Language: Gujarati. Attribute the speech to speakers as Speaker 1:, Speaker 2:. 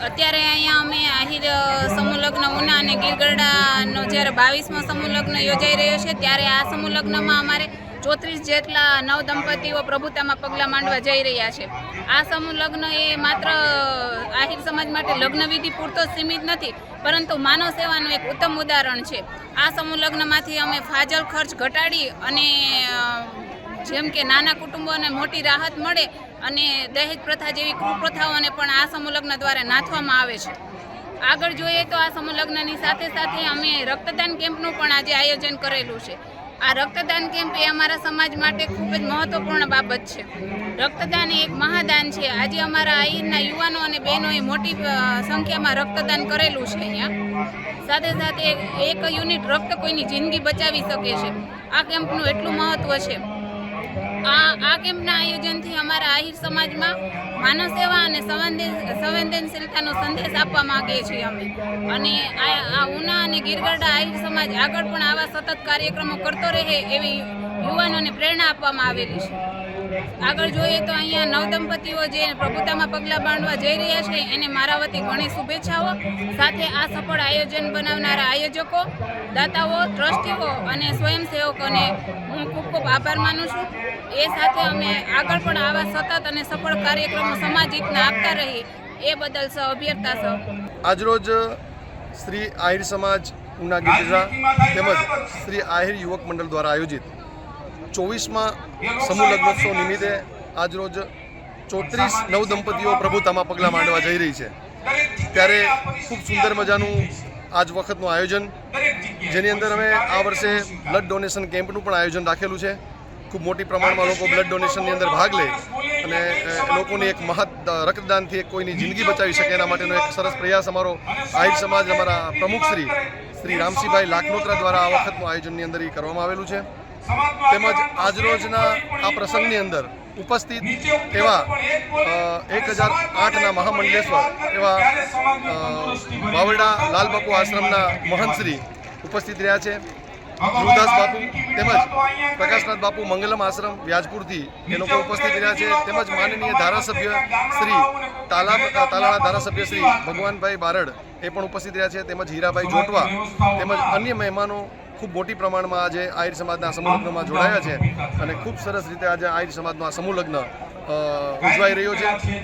Speaker 1: અત્યારે અહીંયા અમે આહિર સમૂહ લગ્ન ઉના અને ગીરગઢડાનો જ્યારે 22મો સમૂહ લગ્ન યોજાઈ રહ્યો છે ત્યારે આ સમૂહ લગ્નમાં અમારે 34 જેટલા નવ દંપતીઓ પ્રભુતામાં પગલાં માંડવા જઈ રહ્યા છે. આ સમૂહ લગ્ન એ માત્ર આહિર સમાજ માટે લગ્નવિધિ પૂરતો સીમિત નથી, પરંતુ માનવ સેવાનું એક ઉત્તમ ઉદાહરણ છે. આ સમૂહ લગ્નમાંથી અમે ફાજલ ખર્ચ ઘટાડી અને જેમ કે નાના કુટુંબોને મોટી રાહત મળે અને દહેજ પ્રથા જેવી કુપ્રથાઓને પણ આ સમૂહ લગ્ન દ્વારા નાથવામાં આવે છે. આગળ જોઈએ તો આ સમૂહ લગ્નની સાથે સાથે અમે રક્તદાન કેમ્પનું પણ આજે આયોજન કરેલું છે. આ રક્તદાન કેમ્પ એ અમારા સમાજ માટે ખૂબ જ મહત્વપૂર્ણ બાબત છે. રક્તદાન એ એક મહાદાન છે. આજે અમારા આહિરના યુવાનો અને બહેનોએ મોટી સંખ્યામાં રક્તદાન કરેલું છે. અહીંયા સાથે સાથે 1 યુનિટ રક્ત કોઈની જિંદગી બચાવી શકે છે. આ કેમ્પનું એટલું મહત્વ છે. આ કેમ્પના આયોજનથી અમારા આહિર સમાજમાં માનવ સેવા અને સંવેદનશીલતાનો સંદેશ આપવા માંગીએ છીએ અમે. અને આ ઉના અને ગીરગઢડા આહિર સમાજ આગળ પણ આવા સતત કાર્યક્રમો કરતો રહે એવી યુવાનોને પ્રેરણા આપવામાં આવેલી છે. આગળ જોઈએ તો અહીંયા નવદંપતીઓ જે પ્રભુતામાં પગલાં માંડવા જઈ રહ્યા છે એને મારા વતી ઘણી શુભેચ્છાઓ. સાથે આ સફળ આયોજન બનાવનારા આયોજકો, દાતાઓ, ટ્રસ્ટીઓ અને સ્વયંસેવકોને હું ખૂબ ખૂબ આભાર માનું છું. એ સાથે અમે આગળ પણ આવા સતત અને સફળ કાર્યક્રમો સમાજ હિતના આપતા રહીએ એ બદલ અભ્યર્થના સૌ.
Speaker 2: આજરોજ શ્રી આહિર સમાજ ઉના ગીરગઢડા તેમજ શ્રી આહિર યુવક મંડળ દ્વારા આયોજિત 24મા સમૂહ લગ્નોત્સવ નિમિત્તે આજરોજ 34 નવ દંપતીઓ પ્રભુતામાં પગલાં માંડવા જઈ રહી છે. ત્યારે ખૂબ સુંદર મજાનું આજ વખતનું આયોજન, જેની અંદર અમે આ વર્ષે બ્લડ ડોનેશન કેમ્પનું પણ આયોજન રાખેલું છે. ખૂબ મોટી પ્રમાણમાં લોકો બ્લડ ડોનેશનની અંદર ભાગ લે અને લોકોની એક રક્તદાનથી કોઈની જિંદગી બચાવી શકે એના માટેનો એક સરસ પ્રયાસ અમારો આહિર સમાજ અમારા પ્રમુખ શ્રી રામસિંહભાઈ લાખનોત્રા દ્વારા આ વખતનું આયોજનની અંદર કરવામાં આવેલું છે. તેમજ આજરોજના આ પ્રસંગની અંદર ઉપસ્થિત એવા 1008ના મહામંડલેશ્વર એવા વાવરડા લાલબાપુ આશ્રમના મહંતશ્રી ઉપસ્થિત રહ્યા છે. ધ્રુવદાસ બાપુ તેમજ પ્રકાશનાથ બાપુ મંગલમ આશ્રમ વ્યાજપુરથી એ લોકો ઉપસ્થિત રહ્યા છે. તેમજ માનનીય ધારાસભ્ય શ્રી તાલાળા ધારાસભ્ય શ્રી ભગવાનભાઈ બારડ એ પણ ઉપસ્થિત રહ્યા છે. તેમજ હીરાભાઈ જોટવા તેમજ અન્ય મહેમાનો ખૂબ મોટી પ્રમાણમાં આજે આહિર સમાજના સમૂહ લગ્નમાં જોડાયા છે અને ખૂબ સરસ રીતે આજે આહિર સમાજનો આ સમૂહ લગ્ન ઉજવાઈ રહ્યો છે.